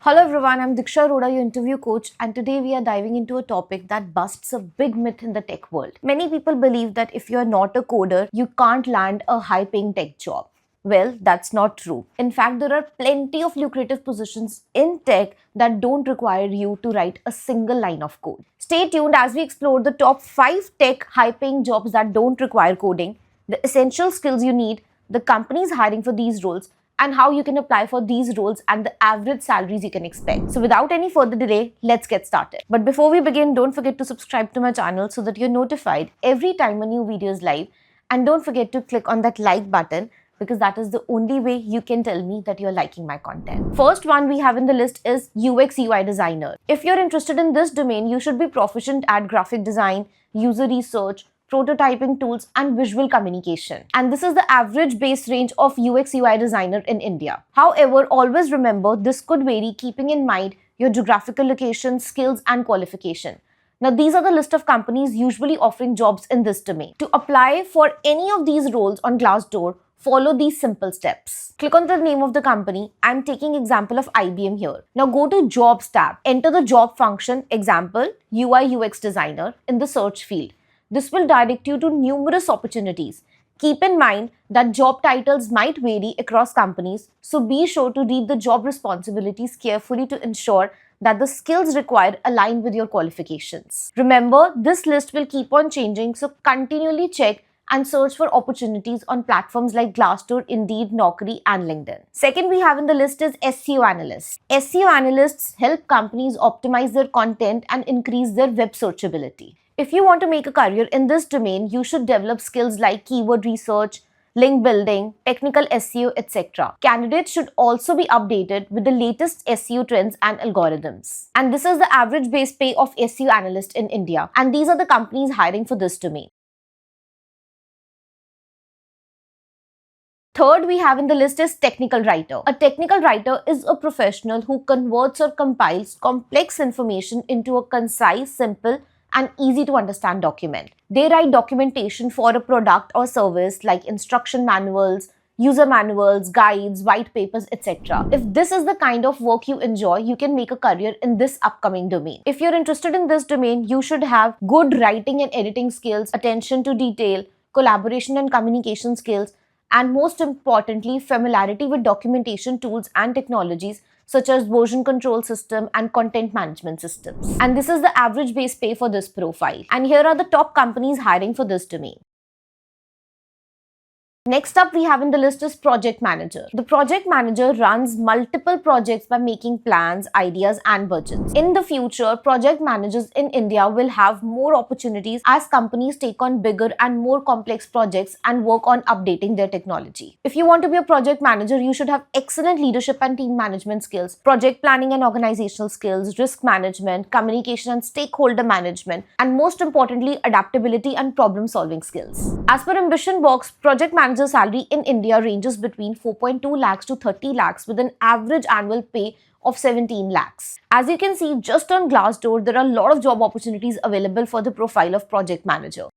Hello everyone, I'm Diksha Arora, your interview coach, and today we are diving into a topic that busts a big myth in the tech world. Many people believe that if you're not a coder, you can't land a high-paying tech job. Well, that's not true. In fact, there are plenty of lucrative positions in tech that don't require you to write a single line of code. Stay tuned as we explore the top 5 tech high-paying jobs that don't require coding, the essential skills you need, the companies hiring for these roles, and how you can apply for these roles and the average salaries you can expect. So without any further delay, let's get started. But before we begin, don't forget to subscribe to my channel so that you're notified every time a new video is live. And don't forget to click on that like button because that is the only way you can tell me that you're liking my content. First one we have in the list is UX UI designer. If you're interested in this domain, you should be proficient at graphic design, user research, prototyping tools, and visual communication. And this is the average base range of UX UI designer in India. However, always remember this could vary keeping in mind your geographical location, skills, and qualification. Now, these are the list of companies usually offering jobs in this domain. To apply for any of these roles on Glassdoor, follow these simple steps. Click on the name of the company. I'm taking example of IBM here. Now go to Jobs tab. Enter the job function, example, UI UX designer in the search field. This will direct you to numerous opportunities. Keep in mind that job titles might vary across companies, so be sure to read the job responsibilities carefully to ensure that the skills required align with your qualifications. Remember, this list will keep on changing, so continually check and search for opportunities on platforms like Glassdoor, Indeed, Naukri, and LinkedIn. Second we have in the list is SEO analysts. SEO analysts help companies optimize their content and increase their web searchability. If you want to make a career in this domain, you should develop skills like keyword research, link building, technical SEO, etc. Candidates should also be updated with the latest SEO trends and algorithms. And this is the average base pay of SEO analyst in India. And these are the companies hiring for this domain. Third we have in the list is technical writer. A technical writer is a professional who converts or compiles complex information into a concise, simple, and easy to understand document. They write documentation for a product or service like instruction manuals, user manuals, guides, white papers, etc. If this is the kind of work you enjoy, you can make a career in this upcoming domain. If you're interested in this domain, you should have good writing and editing skills, attention to detail, collaboration and communication skills, and most importantly, familiarity with documentation tools and technologies such as version control system and content management systems. And this is the average base pay for this profile. And here are the top companies hiring for this domain. Next up we have in the list is project manager. The project manager runs multiple projects by making plans, ideas, and budgets. In the future, project managers in India will have more opportunities as companies take on bigger and more complex projects and work on updating their technology. If you want to be a project manager, you should have excellent leadership and team management skills, project planning and organizational skills, risk management, communication and stakeholder management, and most importantly, adaptability and problem solving skills. As per Ambition Box, project manager salary in India ranges between 4.2 lakhs to 30 lakhs with an average annual pay of 17 lakhs. As you can see, just on Glassdoor, there are a lot of job opportunities available for the profile of project manager.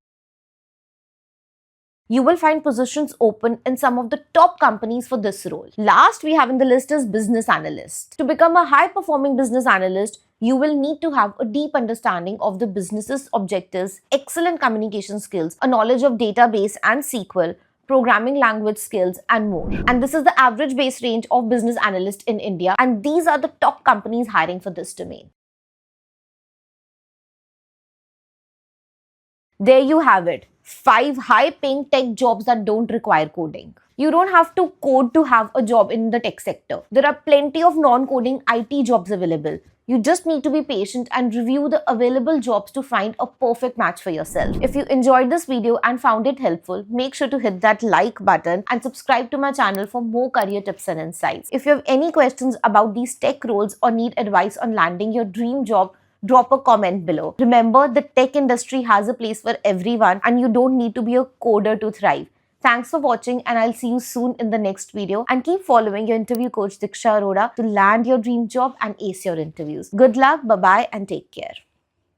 You will find positions open in some of the top companies for this role. Last we have in the list is business analyst. To become a high-performing business analyst, you will need to have a deep understanding of the business's objectives, excellent communication skills, a knowledge of database and SQL, programming language skills, and more. And this is the average base range of business analyst in India, and these are the top companies hiring for this domain. There you have it. 5 high-paying tech jobs that don't require coding. You don't have to code to have a job in the tech sector. There are plenty of non-coding IT jobs available. You just need to be patient and review the available jobs to find a perfect match for yourself. If you enjoyed this video and found it helpful, make sure to hit that like button and subscribe to my channel for more career tips and insights. If you have any questions about these tech roles or need advice on landing your dream job, drop a comment below. Remember, the tech industry has a place for everyone and you don't need to be a coder to thrive. Thanks for watching and I'll see you soon in the next video, and keep following your interview coach Diksha Arora to land your dream job and ace your interviews. Good luck, bye-bye and take care.